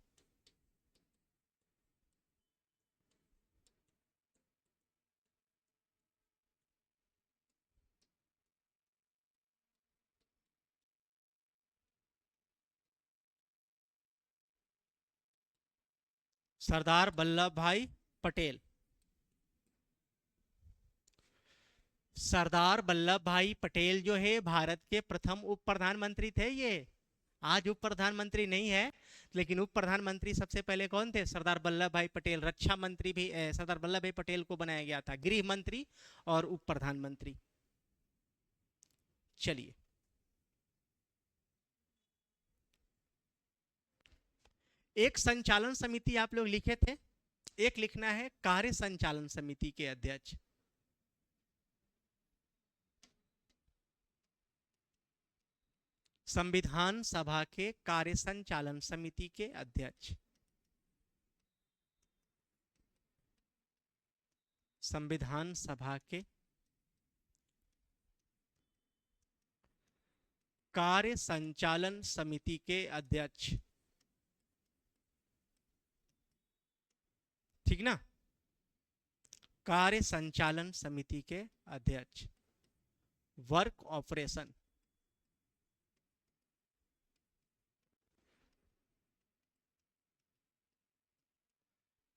सरदार वल्लभ भाई पटेल, सरदार वल्लभ भाई पटेल जो है भारत के प्रथम उप प्रधानमंत्री थे। ये आज उप प्रधानमंत्री नहीं है, लेकिन उप प्रधानमंत्री सबसे पहले कौन थे? सरदार वल्लभ भाई पटेल। रक्षा मंत्री भी सरदार वल्लभ भाई पटेल को बनाया गया था, गृह मंत्री और उप प्रधानमंत्री। चलिए, एक संचालन समिति आप लोग लिखे थे, एक लिखना है कार्य संचालन समिति के अध्यक्ष। संविधान सभा के कार्य संचालन समिति के अध्यक्ष, संविधान सभा के कार्य संचालन समिति के अध्यक्ष। ठीक ना? कार्य संचालन समिति के अध्यक्ष। वर्क ऑपरेशन,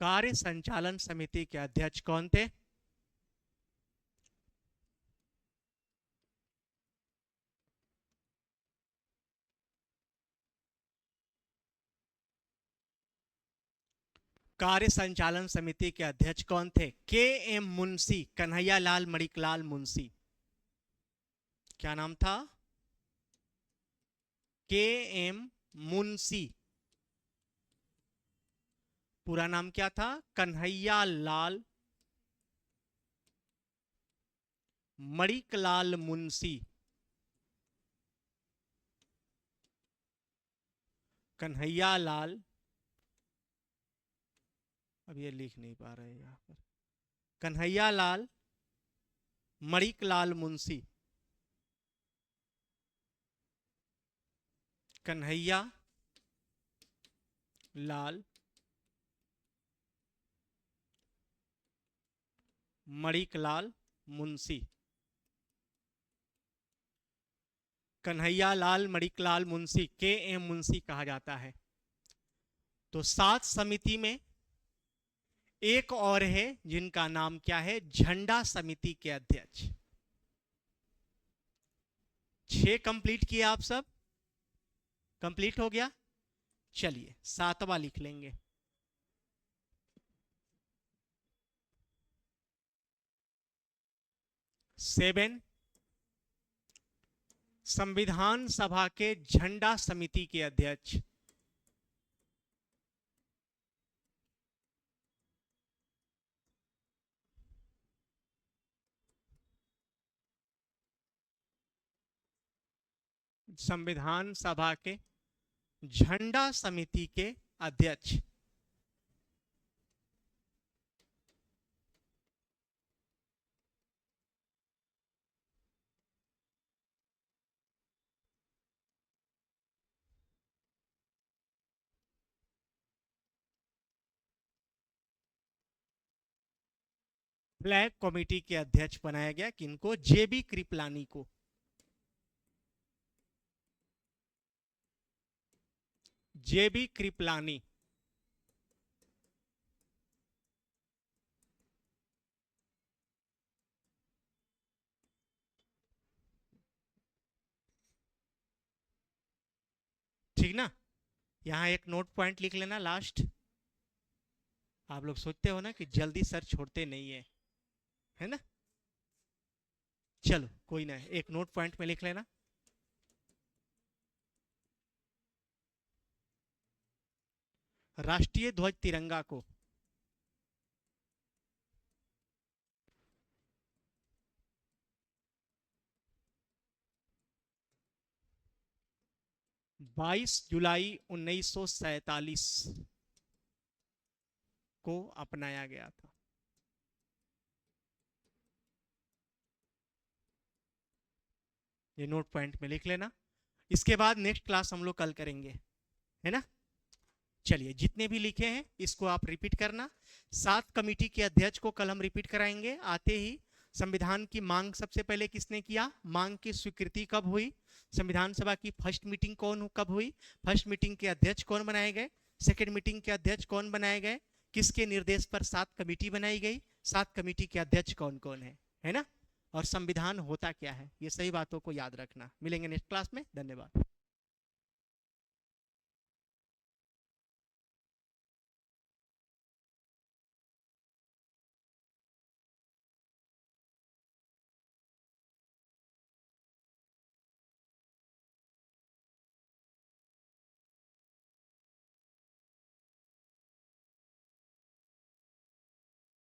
कार्य संचालन समिति के अध्यक्ष कौन थे? कार्य संचालन समिति के अध्यक्ष कौन थे? के एम मुंशी, कन्हैया लाल मणिकलाल मुंशी। क्या नाम था? के एम मुंशी। पूरा नाम क्या था? कन्हैया लाल मणिकलाल मुंशी। कन्हैया लाल, अब ये लिख नहीं पा रहे यहां पर, कन्हैया लाल मणिकलाल मुंशी। कन्हैया लाल मणिकलाल मुंशी। कन्हैया लाल मणिकलाल मुंशी, के एम मुंशी कहा जाता है। तो 7 समिति में एक और है जिनका नाम क्या है? झंडा समिति के अध्यक्ष। 6 कंप्लीट किए आप सब? कंप्लीट हो गया? चलिए 7वां लिख लेंगे। सेवन, संविधान सभा के झंडा समिति के अध्यक्ष। संविधान सभा के झंडा समिति के अध्यक्ष। फ्लैग कमेटी के अध्यक्ष बनाया गया किनको? जेबी कृपलानी को। जेबी कृपलानी। ठीक ना? यहां एक नोट पॉइंट लिख लेना लास्ट। आप लोग सोचते हो ना कि जल्दी सर छोड़ते नहीं है ना? चलो कोई ना, एक नोट पॉइंट में लिख लेना। राष्ट्रीय ध्वज तिरंगा को 22 जुलाई 1947 को अपनाया गया था। ये नोट पॉइंट में लिख लेना। इसके बाद नेक्स्ट क्लास हम लोग कल करेंगे, है ना? चलिए, जितने भी लिखे हैं इसको आप रिपीट करना। 7 कमेटी के अध्यक्ष को कल हम रिपीट कराएंगे। आते ही संविधान की मांग सबसे पहले किसने किया? मांग की स्वीकृति कब हुई? संविधान सभा की फर्स्ट मीटिंग कब हुई? फर्स्ट मीटिंग के अध्यक्ष कौन बनाए गए? सेकेंड मीटिंग के अध्यक्ष कौन बनाए गए? किसके निर्देश पर 7 कमेटी बनाई गई? 7 कमेटी के अध्यक्ष कौन कौन है ना? और संविधान होता क्या है? ये सही बातों को याद रखना। मिलेंगे नेक्स्ट क्लास में। धन्यवाद।